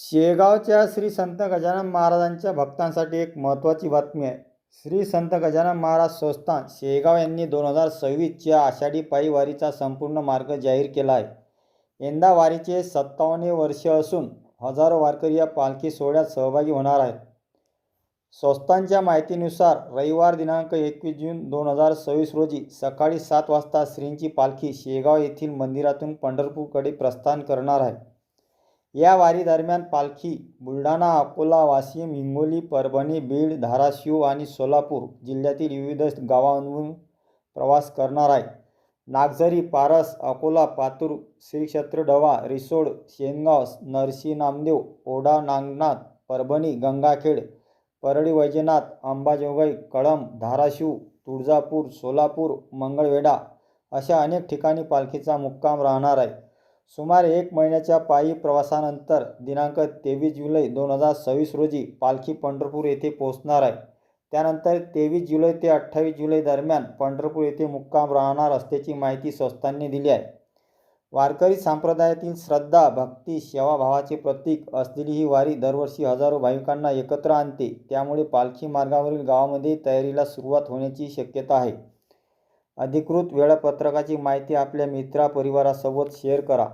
शेगावच्या श्री संत गजानन महाराजांच्या भक्तांसाठी एक महत्त्वाची बातमी आहे. श्री संत गजानन महाराज संस्थान शेगाव यांनी 2026च्या आषाढी पायी वारीचा संपूर्ण मार्ग जाहीर केला आहे. यंदा वारीचे 57वे वर्ष असून हजारो वारकरी या पालखी सोहळ्यात सहभागी होणार आहेत. संस्थानच्या माहितीनुसार रविवार दिनांक 21 जून 2026 रोजी सकाळी 7 वाजता श्रींची पालखी शेगाव येथील मंदिरातून पंढरपूरकडे प्रस्थान करणार आहे. या वारी दरम्यान पालखी बुलढाणा, अकोला, वाशिम, हिंगोली, परभणी, बीड, धाराशिव आणि सोलापूर जिल्ह्यातील विविध गावांमधून प्रवास करणार आहे. नागझरी, पारस, अकोला, पातूर, श्रीक्षेत्र डवा, रिसोड, शेनगाव, नरसी नामदेव, ओढा, नागनाथ, परभणी, गंगाखेड, परळी वैजनाथ, अंबाजोगाई, कळंब, धाराशिव, तुळजापूर, सोलापूर, मंगळवेढा अशा अनेक ठिकाणी पालखीचा मुक्काम राहणार आहे. सुमारे 1 महिन्याच्या पायी प्रवासानंतर दिनांक 23 जुलै 2026 रोजी पालखी पंढरपूर येथे पोहोचणार आहे. त्यानंतर 23 जुलै ते 28 जुलै दरम्यान पंढरपूर येथे मुक्काम राहणार असल्याची माहिती संस्थांनी दिली आहे. वारकरी संप्रदायातील श्रद्धा, भक्ती, सेवाभावाचे प्रतीक असलेली ही वारी दरवर्षी हजारो भाविकांना एकत्र आणते. त्यामुळे पालखी मार्गावरील गावामध्ये तयारीला सुरुवात होण्याची शक्यता आहे. अधिकृत वेळापत्रकाची माहिती आपल्या मित्रपरिवारासोबत शेअर करा.